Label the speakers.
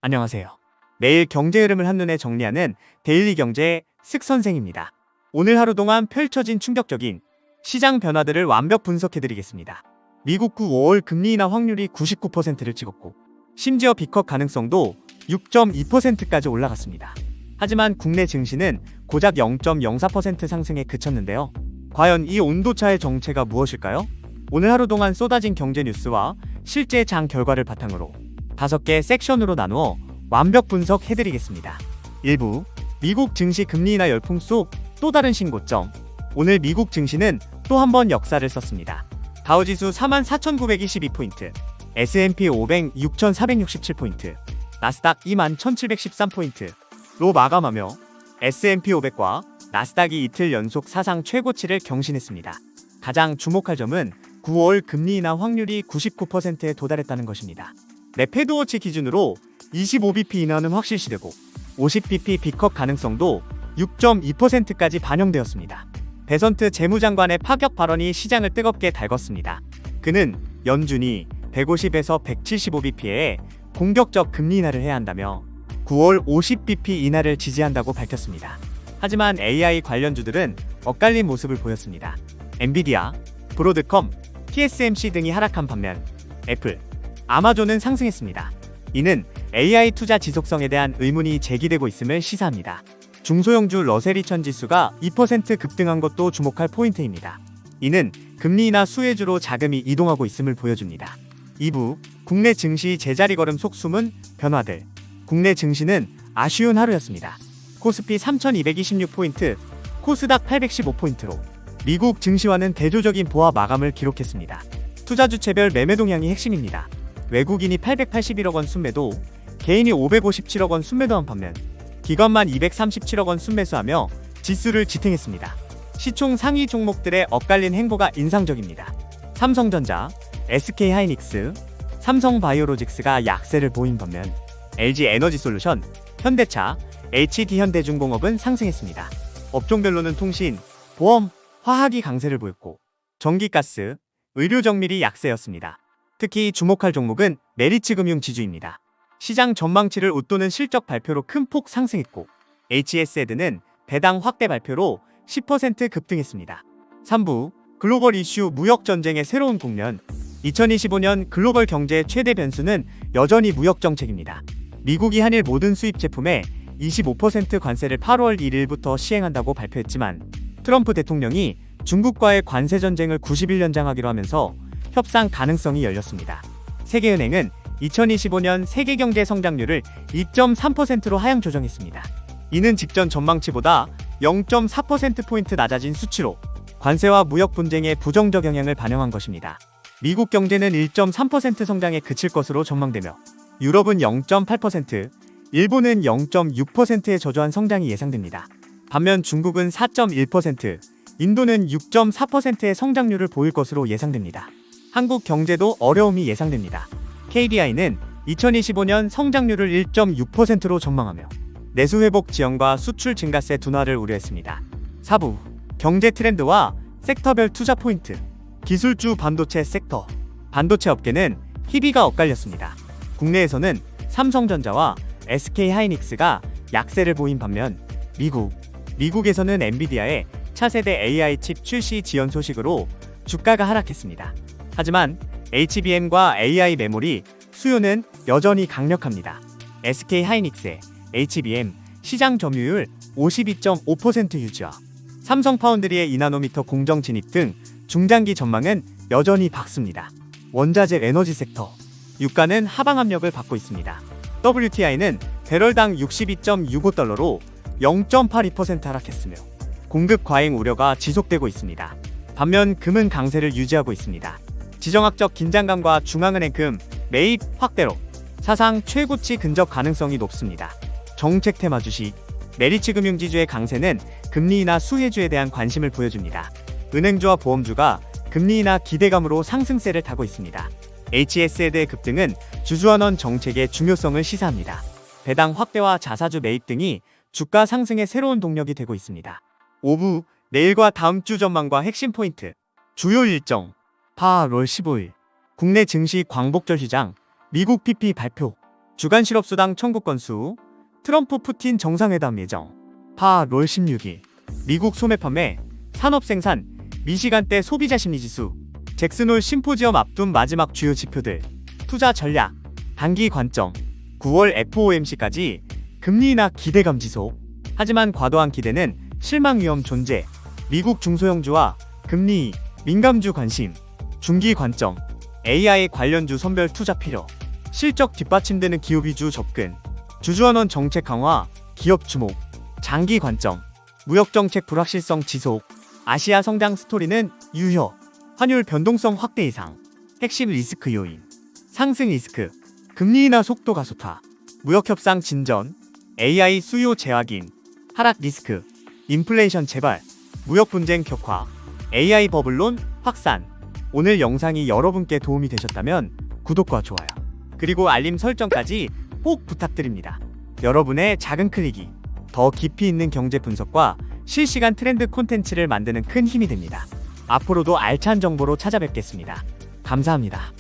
Speaker 1: 안녕하세요. 매일 경제 흐름을 한눈에 정리하는 데일리 경제의 슥 선생입니다. 오늘 하루 동안 펼쳐진 충격적인 시장 변화들을 완벽 분석해드리겠습니다. 미국구 5월 금리 인하 확률이 99%를 찍었고 심지어 빅컷 가능성도 6.2%까지 올라갔습니다. 하지만 국내 증시는 고작 0.04% 상승에 그쳤는데요. 과연 이 온도차의 정체가 무엇일까요? 오늘 하루 동안 쏟아진 경제 뉴스와 실제 장 결과를 바탕으로 5개 섹션으로 나누어 완벽 분석해드리겠습니다. 1부, 미국 증시 금리 인하 열풍 속 또 다른 신고점. 오늘 미국 증시는 또 한 번 역사를 썼습니다. 다우지수 44,922포인트, S&P 500 6,467포인트, 나스닥 21,713포인트로 마감하며 S&P 500과 나스닥이 이틀 연속 사상 최고치를 경신했습니다. 가장 주목할 점은 9월 금리 인하 확률이 99%에 도달했다는 것입니다. 패드워치 기준으로 25bp 인하는 확실시되고 50bp 빅컷 가능성도 6.2%까지 반영되었습니다. 베선트 재무장관의 파격 발언이 시장을 뜨겁게 달궜습니다. 그는 연준이 150에서 175bp에 공격적 금리 인하를 해야 한다며 9월 50bp 인하를 지지한다고 밝혔습니다. 하지만 AI 관련주들은 엇갈린 모습을 보였습니다. 엔비디아, 브로드컴, TSMC 등이 하락한 반면 애플, 아마존은 상승했습니다. 이는 AI 투자 지속성에 대한 의문이 제기되고 있음을 시사합니다. 중소형주 러셀 2000 지수가 2% 급등한 것도 주목할 포인트입니다. 이는 금리 인하 수혜주로 자금이 이동하고 있음을 보여줍니다. 2부, 국내 증시 제자리 걸음 속 숨은 변화들. 국내 증시는 아쉬운 하루였습니다. 코스피 3226포인트, 코스닥 815포인트로 미국 증시와는 대조적인 보합 마감을 기록했습니다. 투자주체별 매매 동향이 핵심입니다. 외국인이 881억 원 순매도, 개인이 557억 원 순매도한 반면 기관만 237억 원 순매수하며 지수를 지탱했습니다. 시총 상위 종목들의 엇갈린 행보가 인상적입니다. 삼성전자, SK하이닉스, 삼성바이오로직스가 약세를 보인 반면 LG에너지솔루션, 현대차, HD현대중공업은 상승했습니다. 업종별로는 통신, 보험, 화학이 강세를 보였고 전기가스, 의료정밀이 약세였습니다. 특히 주목할 종목은 메리츠금융지주입니다. 시장 전망치를 웃도는 실적 발표로 큰 폭 상승했고 HS헤드는 배당 확대 발표로 10% 급등했습니다. 3부, 글로벌 이슈 무역전쟁의 새로운 국면. 2025년 글로벌 경제의 최대 변수는 여전히 무역정책입니다. 미국이 한일 모든 수입 제품에 25% 관세를 8월 1일부터 시행한다고 발표했지만 트럼프 대통령이 중국과의 관세 전쟁을 90일 연장하기로 하면서 협상 가능성이 열렸습니다. 세계은행은 2025년 세계 경제 성장률을 2.3%로 하향 조정했습니다. 이는 직전 전망치보다 0.4%포인트 낮아진 수치로 관세와 무역 분쟁의 부정적 영향을 반영한 것입니다. 미국 경제는 1.3% 성장에 그칠 것으로 전망되며 유럽은 0.8%, 일본은 0.6%의 저조한 성장이 예상됩니다. 반면 중국은 4.1%, 인도는 6.4%의 성장률을 보일 것으로 예상됩니다. 한국 경제도 어려움이 예상됩니다. KDI는 2025년 성장률을 1.6%로 전망하며 내수 회복 지연과 수출 증가세 둔화를 우려했습니다. 4부, 경제 트렌드와 섹터별 투자 포인트. 기술주 반도체 섹터. 반도체 업계는 희비가 엇갈렸습니다. 국내에서는 삼성전자와 SK하이닉스가 약세를 보인 반면 미국에서는 엔비디아의 차세대 AI 칩 출시 지연 소식으로 주가가 하락했습니다. 하지만 HBM과 AI 메모리 수요는 여전히 강력합니다. SK하이닉스의 HBM 시장 점유율 52.5% 유지와 삼성파운드리의 2나노미터 공정 진입 등 중장기 전망은 여전히 밝습니다. 원자재 에너지 섹터. 유가는 하방 압력을 받고 있습니다. WTI는 배럴당 62.65달러로 0.82% 하락했으며 공급 과잉 우려가 지속되고 있습니다. 반면 금은 강세를 유지하고 있습니다. 지정학적 긴장감과 중앙은행 금 매입 확대로 사상 최고치 근접 가능성이 높습니다. 정책 테마 주식. 메리츠금융지주의 강세는 금리 인하 수혜주에 대한 관심을 보여줍니다. 은행주와 보험주가 금리 인하 기대감으로 상승세를 타고 있습니다. HS헤드의 급등은 주주환원 정책의 중요성을 시사합니다. 배당 확대와 자사주 매입 등이 주가 상승의 새로운 동력이 되고 있습니다. 5부, 내일과 다음 주 전망과 핵심 포인트. 주요 일정. 8월 15일 국내 증시 광복절 시장, 미국 PPI 발표. 주간 실업수당 청구 건수, 트럼프 푸틴 정상회담 예정, 롤 16일, 미국 소매 판매, 산업생산, 미시간대 소비자 심리지수, 잭슨홀 심포지엄 앞둔 마지막 주요 지표들, 투자 전략, 단기 관점, 9월 FOMC까지 금리 인하 기대감 지속. 하지만 과도한 기대는 실망 위험 존재. 미국 중소형주와 금리 민감주 관심, 중기 관점, AI 관련주 선별 투자 필요, 실적 뒷받침되는 기업 위주 접근, 주주환원 정책 강화, 기업 주목, 장기 관점, 무역 정책 불확실성 지속, 아시아 성장 스토리는 유효, 환율 변동성 확대 이상, 핵심 리스크 요인, 상승 리스크, 금리 인하 속도 가속화, 무역 협상 진전, AI 수요 재확인, 하락 리스크, 인플레이션 재발, 무역 분쟁 격화, AI 버블론 확산. 오늘 영상이 여러분께 도움이 되셨다면 구독과 좋아요, 그리고 알림 설정까지 꼭 부탁드립니다. 여러분의 작은 클릭이 더 깊이 있는 경제 분석과 실시간 트렌드 콘텐츠를 만드는 큰 힘이 됩니다. 앞으로도 알찬 정보로 찾아뵙겠습니다. 감사합니다.